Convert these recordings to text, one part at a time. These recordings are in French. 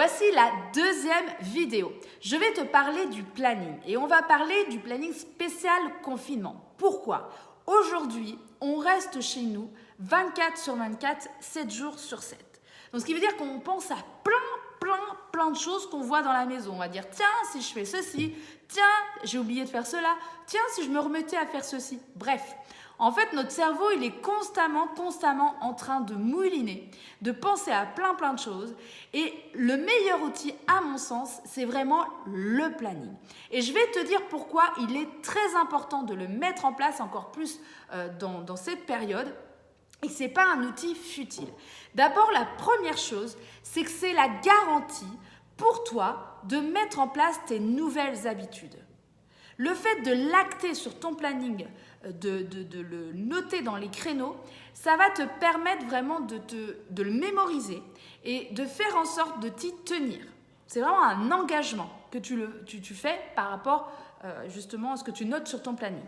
Voici la deuxième vidéo. Je vais te parler du planning et on va parler du planning spécial confinement. Pourquoi? Aujourd'hui, on reste chez nous 24 sur 24, 7 jours sur 7. Donc, ce qui veut dire qu'on pense à plein de choses qu'on voit dans la maison. On va dire, tiens, si je fais ceci, tiens, j'ai oublié de faire cela, tiens, si je me remettais à faire ceci. Bref, en fait, notre cerveau, il est constamment en train de mouliner, de penser à plein de choses. Et le meilleur outil, à mon sens, c'est vraiment le planning. Et je vais te dire pourquoi il est très important de le mettre en place encore plus dans cette période. Et ce n'est pas un outil futile. D'abord, la première chose, c'est que c'est la garantie pour toi de mettre en place tes nouvelles habitudes. Le fait de l'acter sur ton planning, de le noter dans les créneaux, ça va te permettre vraiment de le mémoriser et de faire en sorte de t'y tenir. C'est vraiment un engagement que tu fais par rapport justement à ce que tu notes sur ton planning.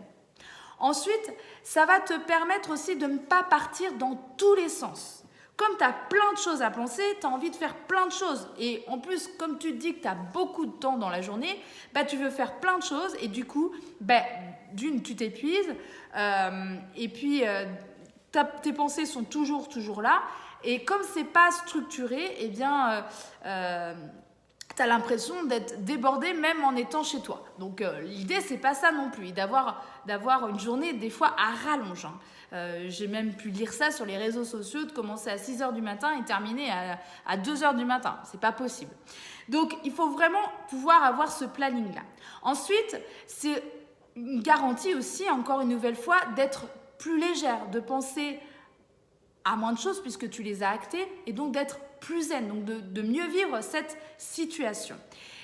Ensuite, ça va te permettre aussi de ne pas partir dans tous les sens. Comme tu as plein de choses à penser, tu as envie de faire plein de choses. Et en plus, comme tu te dis que tu as beaucoup de temps dans la journée, tu veux faire plein de choses. Et du coup, d'une, tu t'épuises. Et puis, tes pensées sont toujours là. Et comme ce n'est pas structuré, eh bien... tu as l'impression d'être débordé même en étant chez toi. Donc l'idée, c'est pas ça non plus, d'avoir une journée des fois à rallonge. J'ai même pu lire ça sur les réseaux sociaux, de commencer à 6h du matin et terminer à 2h du matin. C'est pas possible. Donc il faut vraiment pouvoir avoir ce planning-là. Ensuite, c'est une garantie aussi, encore une nouvelle fois, d'être plus légère, de penser à moins de choses puisque tu les as actées et donc d'être plus zen, donc de mieux vivre cette situation.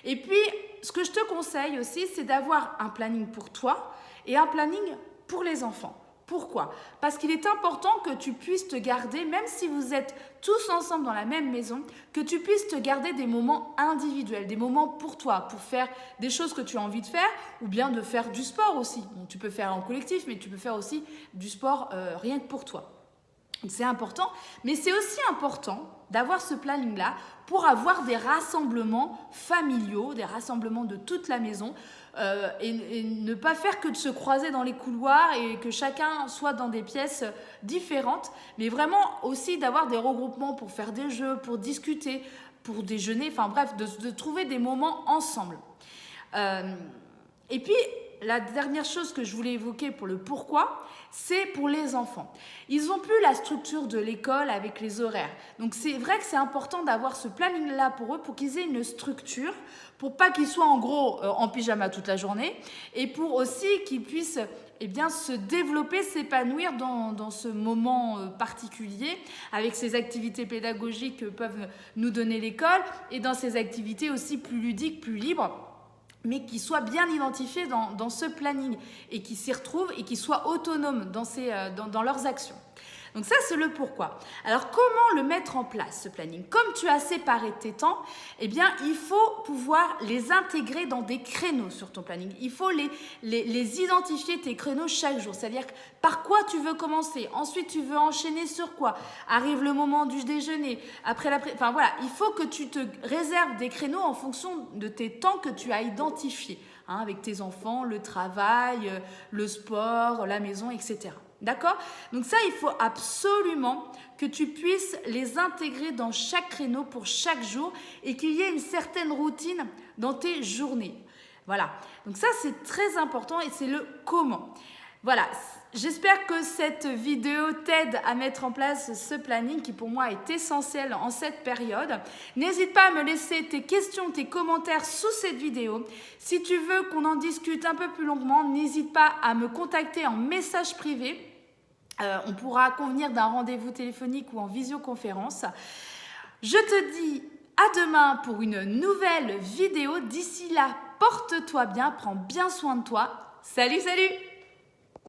Et puis, ce que je te conseille aussi, c'est d'avoir un planning pour toi et un planning pour les enfants. Pourquoi? Parce qu'il est important que tu puisses te garder, même si vous êtes tous ensemble dans la même maison, que tu puisses te garder des moments individuels, des moments pour toi, pour faire des choses que tu as envie de faire ou bien de faire du sport aussi. Bon, tu peux faire en collectif, mais tu peux faire aussi du sport rien que pour toi. C'est important, mais c'est aussi important d'avoir ce planning-là pour avoir des rassemblements familiaux, des rassemblements de toute la maison et ne pas faire que de se croiser dans les couloirs et que chacun soit dans des pièces différentes, mais vraiment aussi d'avoir des regroupements pour faire des jeux, pour discuter, pour déjeuner, enfin bref, de trouver des moments ensemble. Et puis, la dernière chose que je voulais évoquer pour le pourquoi, c'est pour les enfants. Ils n'ont plus la structure de l'école avec les horaires. Donc c'est vrai que c'est important d'avoir ce planning-là pour eux, pour qu'ils aient une structure, pour pas qu'ils soient en gros en pyjama toute la journée, et pour aussi qu'ils puissent se développer, s'épanouir dans ce moment particulier, avec ces activités pédagogiques que peuvent nous donner l'école, et dans ces activités aussi plus ludiques, plus libres, mais qui soient bien identifiés dans ce planning et qui s'y retrouvent et qui soient autonomes dans leurs actions. Donc ça, c'est le pourquoi. Alors, comment le mettre en place, ce planning? Comme tu as séparé tes temps, eh bien, il faut pouvoir les intégrer dans des créneaux sur ton planning. Il faut les identifier, tes créneaux, chaque jour. C'est-à-dire par quoi tu veux commencer. Ensuite, tu veux enchaîner sur quoi? Arrive le moment du déjeuner. Enfin, voilà, il faut que tu te réserves des créneaux en fonction de tes temps que tu as identifiés. Avec tes enfants, le travail, le sport, la maison, etc. D'accord? Donc ça, il faut absolument que tu puisses les intégrer dans chaque créneau pour chaque jour et qu'il y ait une certaine routine dans tes journées. Voilà. Donc ça, c'est très important et c'est le comment. Voilà. J'espère que cette vidéo t'aide à mettre en place ce planning qui pour moi est essentiel en cette période. N'hésite pas à me laisser tes questions, tes commentaires sous cette vidéo. Si tu veux qu'on en discute un peu plus longuement, n'hésite pas à me contacter en message privé. On pourra convenir d'un rendez-vous téléphonique ou en visioconférence. Je te dis à demain pour une nouvelle vidéo. D'ici là, porte-toi bien, prends bien soin de toi. Salut!